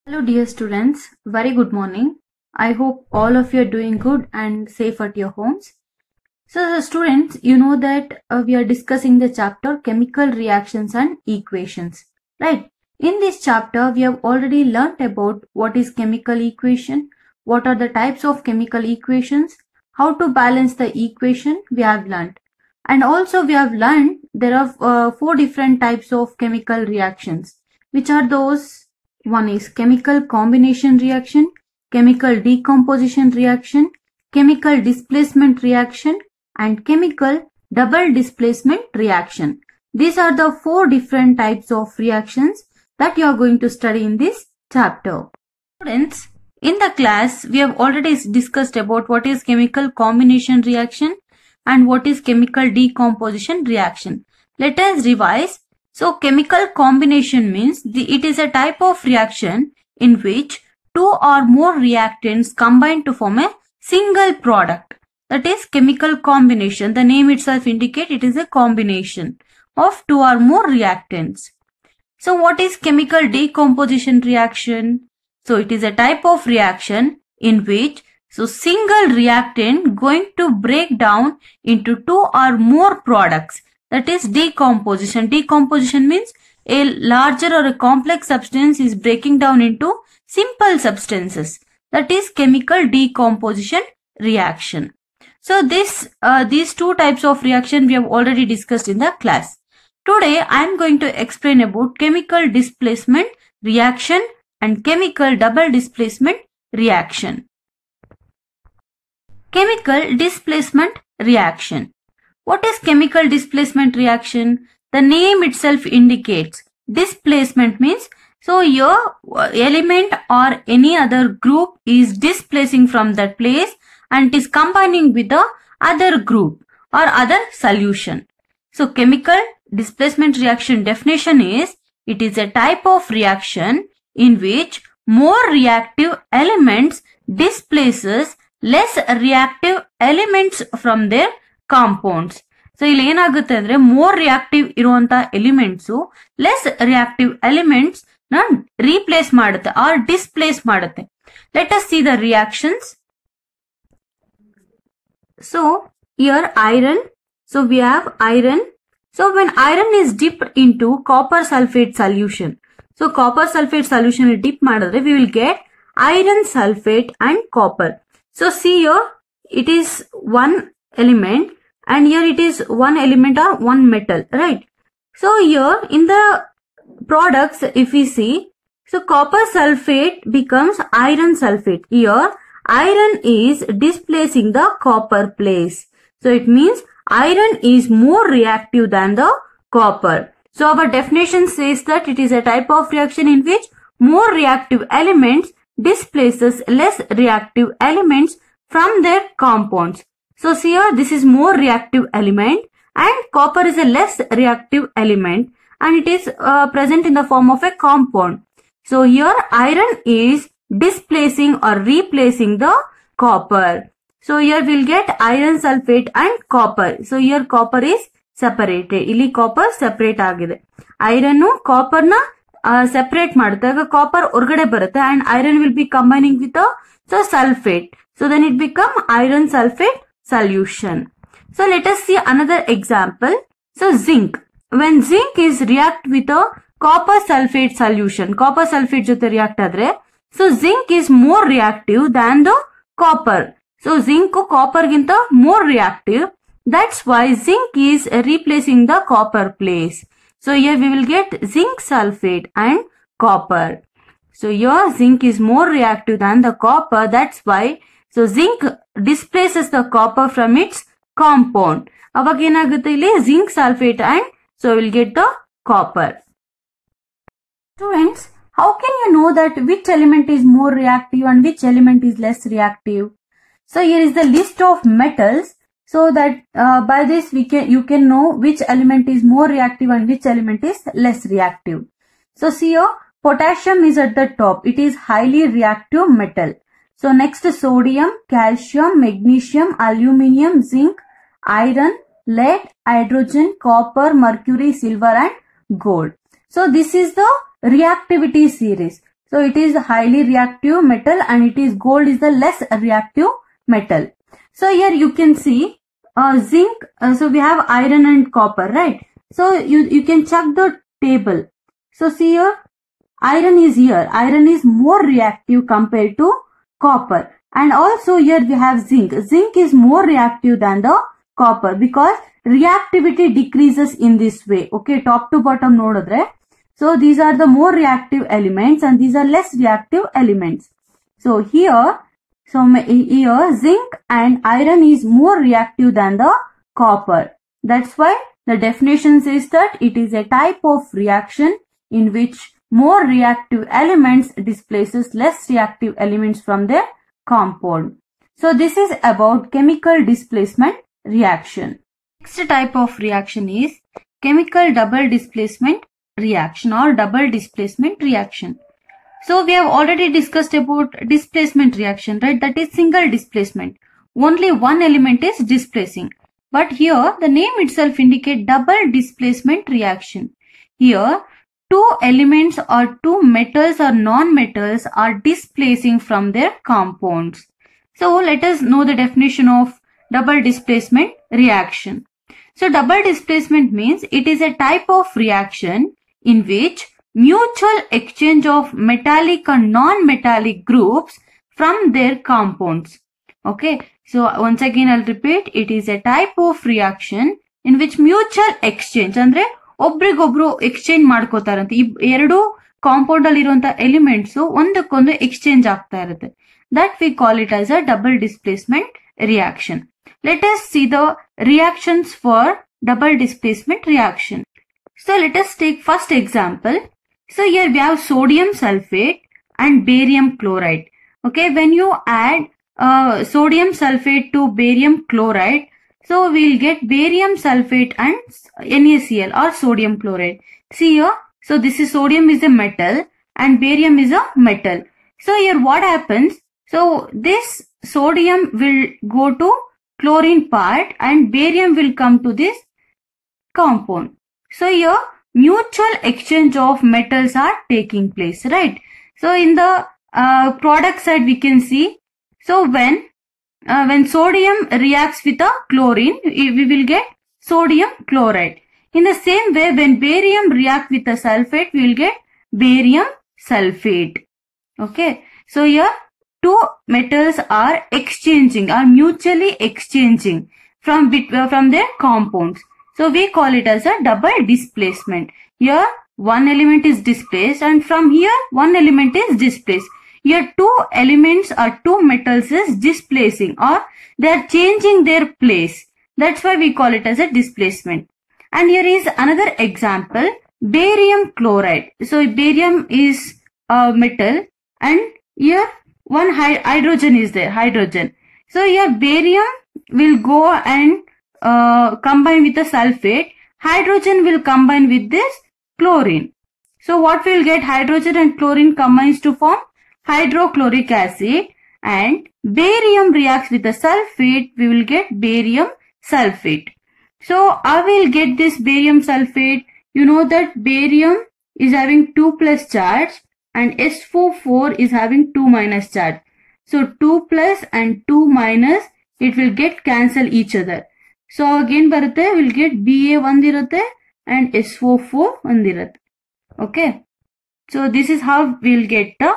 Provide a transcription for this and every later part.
Hello dear students, very good morning. I hope all of you are doing good and safe at your homes. So students, you know that we are discussing the chapter chemical reactions and equations, right? In this chapter, we have already learnt about what is chemical equation, what are the types of chemical equations, how to balance the equation we have learnt. And also we have learned there are 4 different types of chemical reactions. Which are those? One is chemical combination reaction, chemical decomposition reaction, chemical displacement reaction, and chemical double displacement reaction. These are the 4 different types of reactions that you are going to study in this chapter. Students, in the class, we have already discussed about what is chemical combination reaction and what is chemical decomposition reaction. Let us revise. So, chemical combination means it is a type of reaction in which 2 or more reactants combine to form a single product. That is chemical combination. The name itself indicates it is a combination of 2 or more reactants. So, what is chemical decomposition reaction? So, it is a type of reaction in which single reactant going to break down into 2 or more products. That is decomposition. Decomposition means a larger or a complex substance is breaking down into simple substances. That is chemical decomposition reaction. So these 2 types of reaction we have already discussed in the class. Today I am going to explain about chemical displacement reaction and chemical double displacement reaction. Chemical displacement reaction. What is chemical displacement reaction? The name itself indicates. Displacement means your element or any other group is displacing from that place and is combining with the other group or other solution. So chemical displacement reaction definition is it is a type of reaction in which more reactive elements displaces less reactive elements from their compounds. So ಇಲ್ಲಿ ಏನಾಗುತ್ತೆ ಅಂದ್ರೆ more reactive ಇರುವಂತ elements less reactive elements ನ replace ಮಾಡುತ್ತೆ R displays ಮಾಡುತ್ತೆ. Let us see the reactions. So here iron. So we have iron. So when iron is dipped into copper sulfate solution. So copper sulfate solution dip ಮಾಡಿದ್ರೆ we will get iron sulfate and copper. So see here it is one element and here it is one element or one metal, right? So here in the products if we see, so copper sulfate becomes iron sulfate. Here iron is displacing the copper place. So it means iron is more reactive than the copper. So our definition says that it is a type of reaction in which more reactive elements displaces less reactive elements from their compounds. So see here this is more reactive element and copper is a less reactive element and it is present in the form of a compound. So here iron is displacing or replacing the copper. So here we'll get iron sulfate and copper. So here copper is separated. ಇಲ್ಲಿ copper separate ಆಗಿದೆ. Iron copper ನ separate ಮಾಡುತ್ತೆ. Copper ಹೊರಗಡೆ ಬರುತ್ತೆ and iron will be combining with the sulfate. So then it become iron sulfate solution. So let us see another example. So zinc. When zinc is react with a copper sulfate solution, copper sulfate ಜೊತೆ react ಆದ್ರೆ, so zinc is more reactive than the copper. So zinc copper ಗಿಂತ more reactive. That's why zinc is replacing the copper place. So here we will get zinc sulfate and copper. So here zinc is more reactive than the copper. That's why so zinc displaces the copper from its compound. ಅವಾಗ ಏನಾಗುತ್ತೆ ಇಲ್ಲಿ zinc sulfate and so we'll get the copper. Students, how can you know that which element is more reactive and which element is less reactive? So here is the list of metals. So that by this you can know which element is more reactive and which element is less reactive. So see here potassium is at the top. It is highly reactive metal. So next sodium, calcium, magnesium, aluminium, zinc, iron, lead, hydrogen, copper, mercury, silver and gold. So this is the reactivity series. So it is highly reactive metal and it is gold is the less reactive metal. So here you can see zinc. So we have iron and copper, right? So you can check the table. So see here, iron is here. Iron is more reactive compared to copper. And also here we have zinc. Zinc is more reactive than the copper because reactivity decreases in this way. Okay, top to bottom nodadre. So these are the more reactive elements and these are less reactive elements. So here zinc and iron is more reactive than the copper. That's why the definition says that it is a type of reaction in which more reactive elements displaces less reactive elements from their compound. So this is about chemical displacement reaction. Next type of reaction is chemical double displacement reaction or double displacement reaction. So we have already discussed about displacement reaction, right? That is single displacement. Only one element is displacing. But here the name itself indicates double displacement reaction. Here two elements or two metals or non-metals are displacing from their compounds. So let us know the definition of double displacement reaction. So double displacement means it is a type of reaction in which mutual exchange of metallic and non-metallic groups from their compounds. Okay, so once again I'll repeat, it is a type of reaction in which mutual exchange andre ಒಬ್ರಿಗೊಬ್ರು exchange ಮಾಡ್ಕೋತಾರಂತೆ. ಈ ಎರಡು compound ಅಲ್ಲಿ ಇರುವಂತಹ elements ಒಂದಕ್ಕೊಂದು exchange ಆಗ್ತಾ ಇರುತ್ತೆ. That we call it as a double displacement reaction. Let us see the reactions for double displacement reaction. So let us take first example. So here we have sodium sulfate and barium chloride. Okay, when you add sodium sulfate to barium chloride, so we'll get barium sulfate and NaCl or sodium chloride. See here, so this is sodium is a metal and barium is a metal. So here what happens? So this sodium will go to chlorine part and barium will come to this compound. So here mutual exchange of metals are taking place, right? So in the product side we can see, so when sodium reacts with a chlorine, we will get sodium chloride. In the same way, when barium reacts with a sulfate, we will get barium sulfate. Okay. So here two metals are exchanging, are mutually exchanging from their compounds. So we call it as a double displacement. Here one element is displaced and from here one element is displaced. Here two elements or two metals is displacing or they are changing their place. That's why we call it as a displacement. And here is another example, barium chloride. So barium is a metal and here one hydrogen is there, hydrogen. So here barium will go and combine with the sulfate. Hydrogen will combine with this chlorine. So what we will get, hydrogen and chlorine combines to form hydrochloric acid and barium reacts with the sulfate, we will get barium sulfate. So I will get this barium sulfate. You know that barium is having 2 plus charge and SO4 is having 2 minus charge. So 2 plus and 2 minus, it will get cancel each other. So again barutte, we'll get Ba ondirutte and SO4 ondirutte. Okay. So this is how we'll get the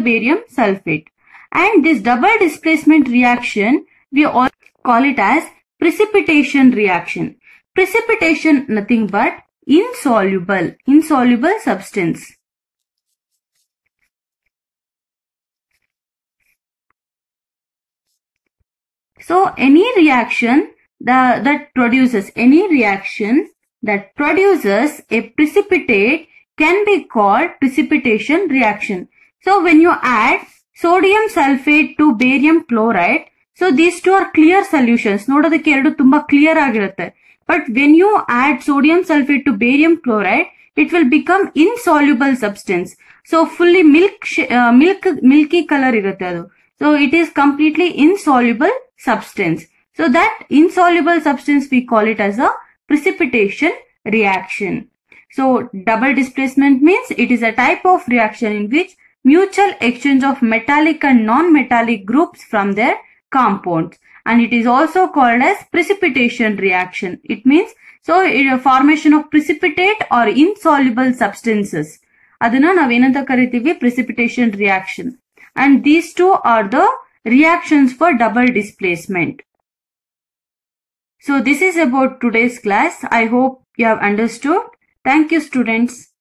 barium sulfate. And this double displacement reaction, we also call it as precipitation reaction. Precipitation nothing but insoluble substance. So any reaction that produces a precipitate can be called precipitation reaction. So when you add sodium sulfate to barium chloride, so these two are clear solutions. ನೋಡೋದಕ್ಕೆ ಎರಡು ತುಂಬಾ clear ಆಗಿರುತ್ತೆ. But when you add sodium sulfate to barium chloride, it will become insoluble substance. So fully milky color ಇರುತ್ತೆ ಅದು. So it is completely insoluble substance. So that insoluble substance we call it as a precipitation reaction. So double displacement means it is a type of reaction in which mutual exchange of metallic and non-metallic groups from their compounds, and it is also called as precipitation reaction. It means a formation of precipitate or insoluble substances. Adana navenanta karitivi precipitation reaction. And these two are the reactions for double displacement. So this is about today's class. I hope you have understood. Thank you, students.